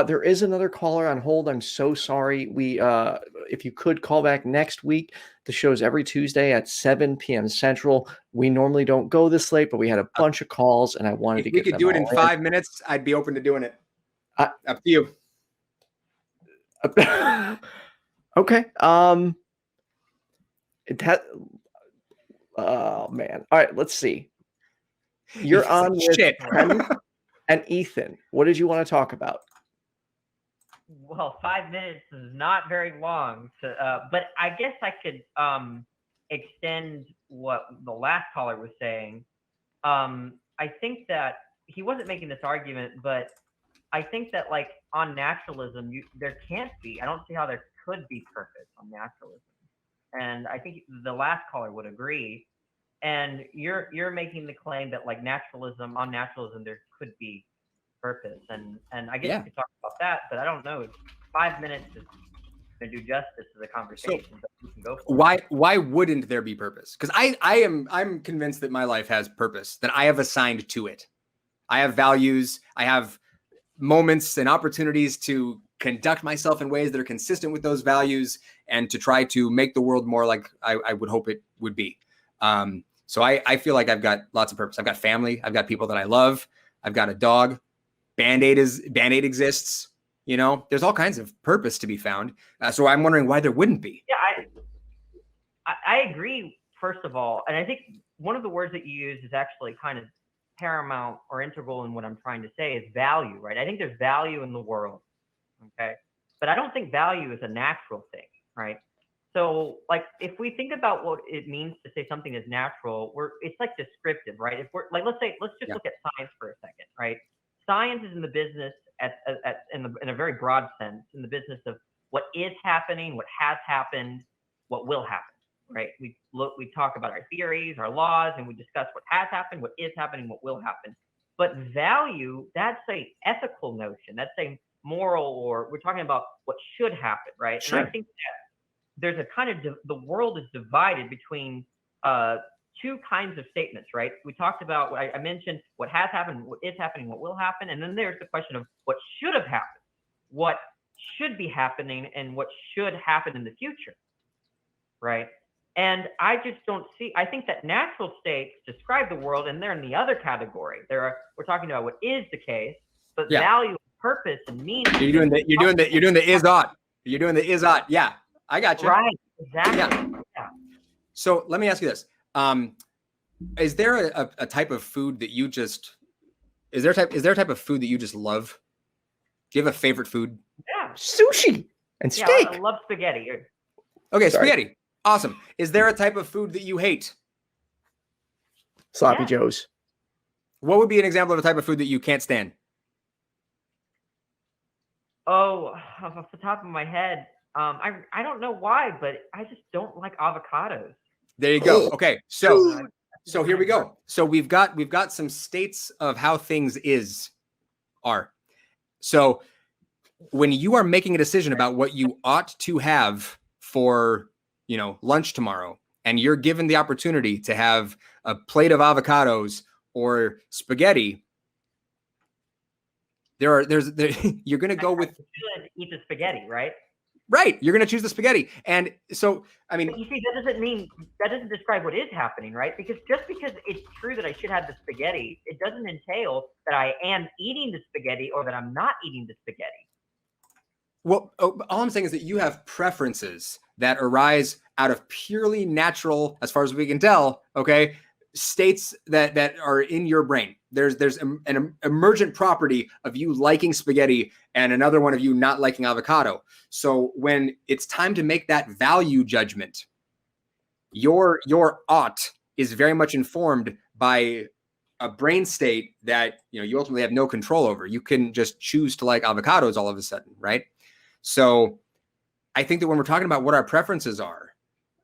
There is another caller on hold. I'm so sorry. If you could call back next week, the show's every Tuesday at 7 p.m. Central. We normally don't go this late, but we had a bunch of calls, and I wanted to get them all in. If we could do it in 5 minutes, I'd be open to doing it. Up to you. Okay. Oh man. All right. Let's see. You're on with Kenneth and Ethan. What did you want to talk about? Well, 5 minutes is not very long, but I guess I could extend what the last caller was saying. I think that he wasn't making this argument, but I think that like on naturalism, there can't be. I don't see how there could be purpose on naturalism, and I think the last caller would agree. And you're making the claim that like on naturalism there could be purpose, and I guess we could talk about that, but I don't know if 5 minutes is going to do justice to the conversation. So, but we can go for it. Why wouldn't there be purpose? Because I'm convinced that my life has purpose, that I have assigned to it. I have values. I have moments and opportunities to conduct myself in ways that are consistent with those values and to try to make the world more like I would hope it would be. So I feel like I've got lots of purpose. I've got family. I've got people that I love. I've got a dog. Bandaid exists. You know, there's all kinds of purpose to be found. So I'm wondering why there wouldn't be. Yeah, I agree, first of all. And I think one of the words that you use is actually kind of paramount or integral in what I'm trying to say is value, right? I think there's value in the world, okay? But I don't think value is a natural thing, right? So like if we think about what it means to say something is natural, it's like descriptive, right? If we're like, let's just look at science for a second, right? Science is in the business in a very broad sense, in the business of what is happening, what has happened, what will happen, right? We talk about our theories, our laws, and we discuss what has happened, what is happening, what will happen. But value, that's a ethical notion. That's a moral, or we're talking about what should happen, right? Sure. And I think that there's a kind of the world is divided between two kinds of statements, right? We talked about, I mentioned what has happened, what is happening, what will happen, and then there's the question of what should have happened, what should be happening, and what should happen in the future, right? And I just don't see. I think that natural states describe the world, and they're in the other category. We're talking about what is the case, but value, purpose, and meaning. You're doing the is ought. You're doing the is ought. Yeah. I got you. Right, exactly. Yeah. So let me ask you this. Is there a type of food that you just, is there a type of food that you just love? Do you have a favorite food? Yeah. Sushi and steak. I love spaghetti. Okay, spaghetti. Awesome. Is there a type of food that you hate? Sloppy Joes. What would be an example of a type of food that you can't stand? Oh, off the top of my head, I don't know why, but I just don't like avocados. There you go. Okay, so here we go. So we've got some states of how things are. So when you are making a decision about what you ought to have for, lunch tomorrow, and you're given the opportunity to have a plate of avocados or spaghetti, you're going to go with eat the spaghetti, right? Right. You're going to choose the spaghetti. And so, I mean, but you see, that doesn't describe what is happening, right? Because just because it's true that I should have the spaghetti, it doesn't entail that I am eating the spaghetti or that I'm not eating the spaghetti. Well, all I'm saying is that you have preferences that arise out of purely natural, as far as we can tell, okay, states that are in your brain. There's an emergent property of you liking spaghetti and another one of you not liking avocado. So when it's time to make that value judgment, your ought is very much informed by a brain state that you ultimately have no control over. You can just choose to like avocados all of a sudden, right? So I think that when we're talking about what our preferences are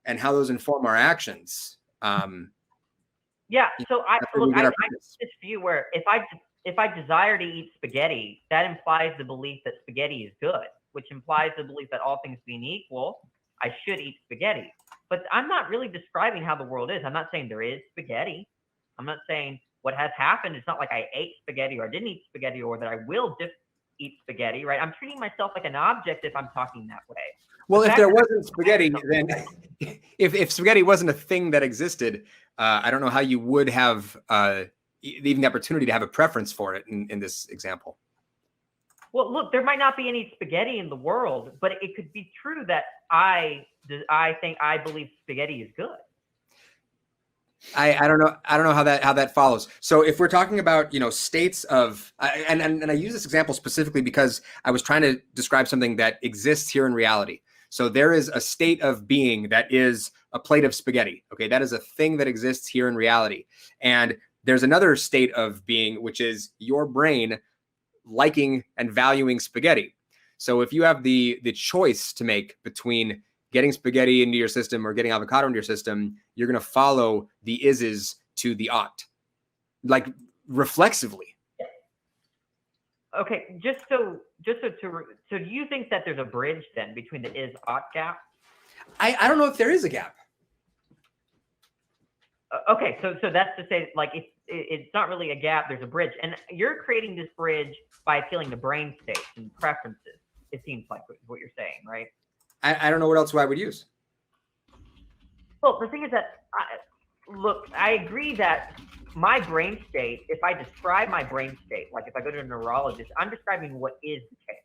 and how those inform our actions, yeah. So I have this view where if I desire to eat spaghetti, that implies the belief that spaghetti is good, which implies the belief that all things being equal, I should eat spaghetti. But I'm not really describing how the world is. I'm not saying there is spaghetti. I'm not saying what has happened. It's not like I ate spaghetti or I didn't eat spaghetti or that I will eat spaghetti, right? I'm treating myself like an object if I'm talking that way. Well, The if fact there that wasn't spaghetti, then if spaghetti wasn't a thing that existed, I don't know how you would have even the opportunity to have a preference for it in this example. Well, look, there might not be any spaghetti in the world, but it could be true that I believe spaghetti is good. I don't know how that follows. So if we're talking about, you know, states of and I use this example specifically because I was trying to describe something that exists here in reality. So there is a state of being that is a plate of spaghetti. Okay, that is a thing that exists here in reality. And there's another state of being, which is your brain liking and valuing spaghetti. So if you have the choice to make between getting spaghetti into your system or getting avocado into your system, you're going to follow the ises to the ought, like reflexively. Okay, so do you think that there's a bridge then between the is ought gap? I don't know if there is a gap. Okay, so that's to say, like, it's not really a gap, there's a bridge. And you're creating this bridge by appealing to brain states and preferences, it seems like what you're saying, right? I don't know what else I would use. Well, the thing is that, look, I agree that my brain state, if I describe my brain state, like if I go to a neurologist, I'm describing what is the case.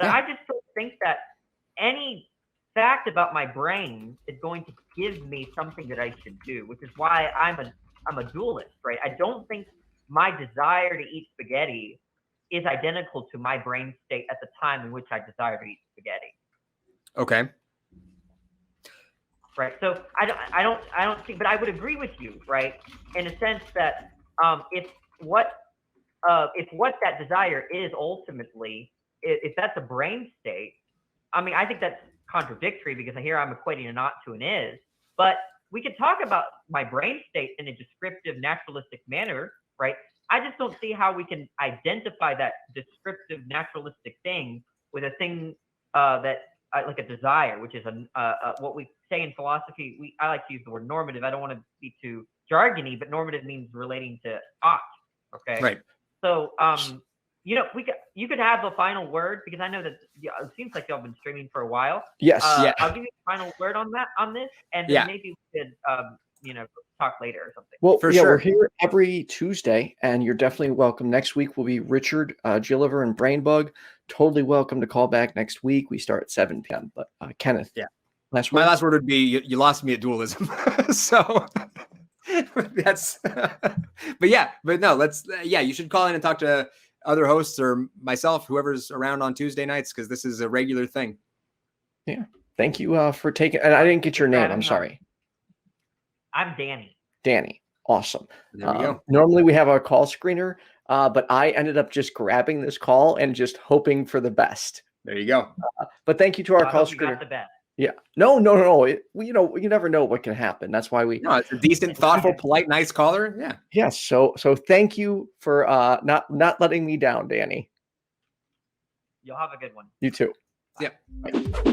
So Yeah. I just don't think that any fact about my brain is going to give me something that I should do, which is why I'm a dualist, right? I don't think my desire to eat spaghetti is identical to my brain state at the time in which I desire to eat spaghetti. Okay. Right. So I don't think, but I would agree with you, right? In a sense that if what that desire is ultimately, if that's a brain state, I mean, I think that's contradictory because here I'm equating an ought to an is, but we could talk about my brain state in a descriptive, naturalistic manner, right? I just don't see how we can identify that descriptive, naturalistic thing with a thing that like a desire, which is what we say in philosophy. I like to use the word normative. I don't want to be too jargony, but normative means relating to ought. Okay. Right. So, you know, you could have a final word because I know that it seems like y'all been streaming for a while. Yes. Yeah. I'll give you a final word on this, and then Yeah. maybe we could, you know, talk later or something. Well, For yeah, sure. we're here every Tuesday, and you're definitely welcome. Next week will be Richard, Gilliver, and Brainbug. Totally welcome to call back next week. We start at 7 p.m. But Kenneth, Yeah. last word. My last word would be you lost me at dualism. So that's, but no, you should call in and talk to other hosts or myself, whoever's around on Tuesday nights, because this is a regular thing. Yeah. Thank you for taking, and I didn't get your name. I'm sorry. I'm Danny. Danny. Awesome. There we go. Normally we have our call screener, but I ended up just grabbing this call and just hoping for the best. There you go. But thank you to our I call hope you got screener. the best. Yeah. No. You know, you never know what can happen. That's why we. No, it's a decent, thoughtful, polite, nice caller. Yeah. Yes. So thank you for not letting me down, Danny. You'll have a good one. You too. Yep. Bye.